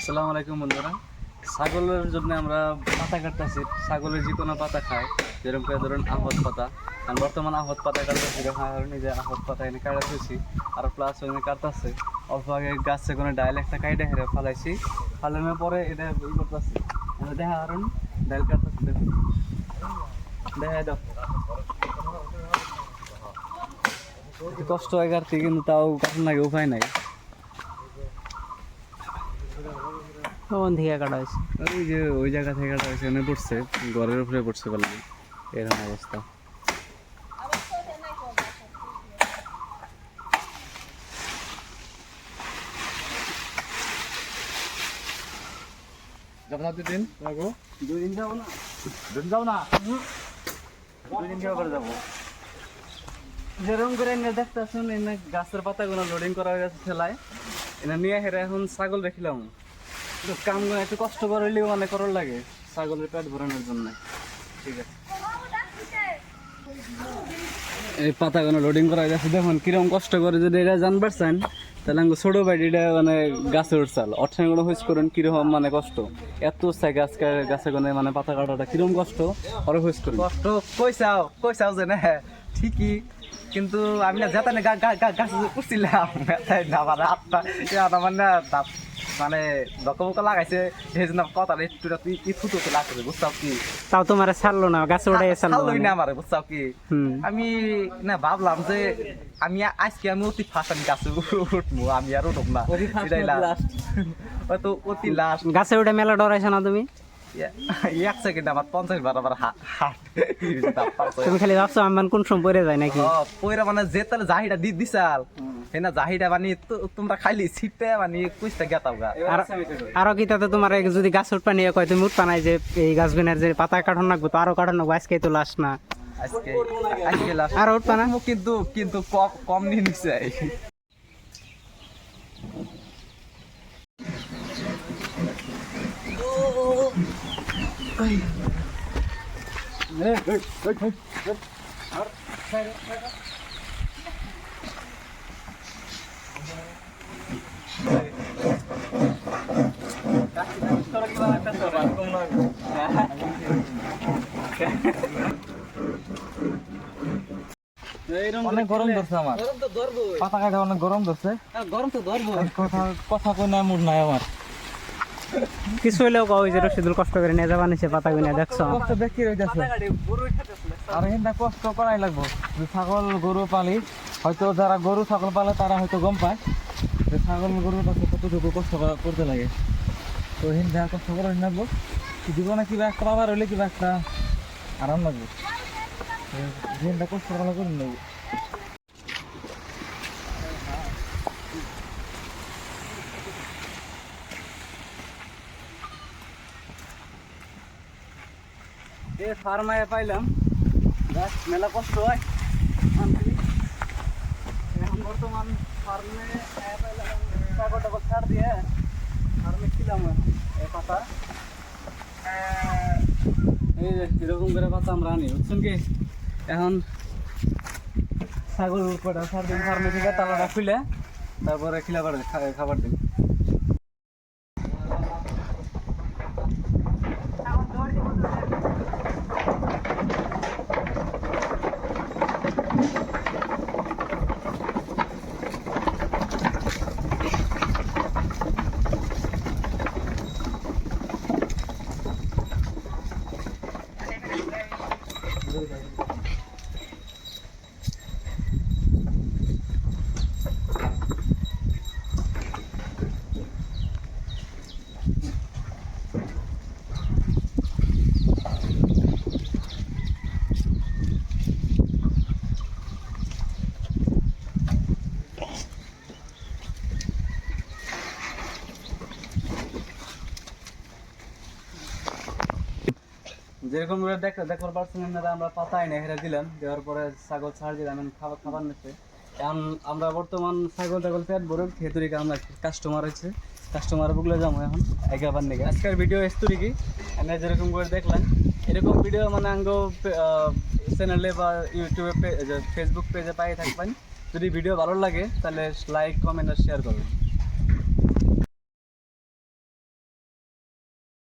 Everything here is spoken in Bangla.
আসসালামু আলাইকুম বন্ধুরা। ছাগলের জন্য আমরা পাতা কাটতেছি। ছাগলের যে কোনো পাতা খায়, যেরকম করে ধরুন আহত পাতা। কারণ বর্তমানে আহত পাতা কাটতেছি, কারণে যে আহত পাতা এনে কাটাতেছি আর প্লাস ওখানে কাটতেছে। অল্প আগে গাছে কোনো ডাইল একটা কাইডে হেরে ফালাইছি, ফালানোর পরে এটা ই করতেছি। দেখা কারণ ডাইল কাটতেছি, দেখুন দেখা দাও কষ্ট হয় কাটতে, কিন্তু তাও কাটার নাকি উপায় নাই। কোন থেকে কাটা হয়েছে? ওই যে ওই জায়গা থেকে কাটা হয়েছে, এনে পড়ছে, ঘরের উপরে পড়ছে বললাম, এরকম অবস্থা। দুদিন যাবো না, দুদিন করে যাবো। যেরকম করে এনে দেখতেছেন, এনে গাছের পাতাগুলো লোডিং করা হয়ে গেছে ঠেলায়, এনে নিয়ে হেরে এখন ছাগল রেখিলাম। কামগুলো একটু কষ্ট করলেও মানে করার লাগে ছাগলের পেট ভরানোর জন্য। ঠিক আছে, এই পাতাগুলো লোডিং করা হয়ে গেছে, দেখুন কিরকম কষ্ট করে। যদি এটা জানবার চান তাহলে আমি ছোট বাড়িটা মানে গাছে উঠছাল অঠাগুলো হুইজ করেন কিরকম মানে কষ্ট। এত চাই গাছে গনে মানে পাতা কাটাটা কিরকম কষ্ট ওরা হুইজ করেন। কষ্ট কইসাও যে না ঠিকই, কিন্তু আমি না যেতে গাছে উঠছিলাম আমার হাতটা মানে দাঁত মানে বকবক লাগাইছে, সেই জন্য কথা তুই থুতো লাগছে, বুঝছাও কি? তাও তোমার ছাড়লো না, গাছে উঠে ছাড়লোই না আমার, বুঝছাও কি? আমি না ভাবলাম যে আমি আজকে আমি অতি ফার্স্ট আমি গাছে উঠবো, আমি আর উঠব না, এটাই লাস্ট, হয়তো অতি লাস্ট। গাছে উঠে মেলা ডরাইছো না তুমি? এক সেকেন্ড আমার 50 বার আমার হাট। তুমি খালি ভাবছো আমি কোন সময় পড়ে যায় নাকি? পয়রা মানে যে তাহলে জাহিটা দিছাল না, জাহিটা মানে তোমরা খাইলি ছিটে মানে কুইসটা গেতাও গা। আরো কি তাতে তোমার যদি গাছ উঠপা নিয়ে কয় তুমি উঠপা নাই যে এই গাছগুনের যে পাতা কাটন রাখবো, তো আরো কাটন রাখবো, আজকে তো লাস্ট না, আজকে লাস্ট আরো উঠপা না, কিন্তু কম নিয়ে নিচ্ছে। অনেক গরম ধরছে আমার, পাতা কাটে অনেক গরম ধরছে। গরম তো ধরবো, কথা কই না মুড নাই আমার। কিছু হইলেও কই যে রশিদুল কষ্ট করে নিয়ে যাবা নিছে পাতা গুনে, দেখছো কষ্ট দেখি রইতাছে। আর এখানটা কষ্ট করাই লাগবো। ছাগল গরু পালি, হয়তো যারা গরু ছাগল পালে তারা হয়তো গম পায় যে ছাগল গরুর কাছে কতটুকু কষ্ট করতে লাগে। তো এখানটা কষ্ট করে লাগবো, জীবনে কিবা একটা পাবার হইলে কিবা একটা আরাম লাগবে, এখানটা কষ্ট করা করে নেবো। এ ফার্মায় পাইলাম, গাছ মেলা কষ্ট হয়। এখন বর্তমান ফার্মে পাইলাম কাগজ টাগজ ছাড় দিয়ে ফার্মে ছিলাম এই পাতা। এই যে এরকম করে পাতা আমরা আনি, বুঝছেন কি? এখন ছাগল কটা ছাড় দিন ফার্মে থেকে, তালাটা খুলে তারপরে খাবার দিন। যেরকম দেখবার পারছেন আপনারা, আমরা পাতায় না হেরে দিলাম, দেওয়ার পরে ছাগল ছাড় দিলাম, খাবার নিচ্ছে। এখন আমরা বর্তমান ছাগল পেট ভরে খেতুরিকে আমরা কাস্টমার হয়েছে, কাস্টমার বুকলে যাবো এখন এগাবার নেগে। আজকের ভিডিও এস্তুরি কি এনে যেরকম করে দেখলাম, এরকম ভিডিও মানে আঙ্গ চ্যানেলে বা ইউটিউবে ফেসবুক পেজে পাই থাকবেন। যদি ভিডিও ভালো লাগে তাহলে লাইক, কমেন্ট আর শেয়ার করবেন।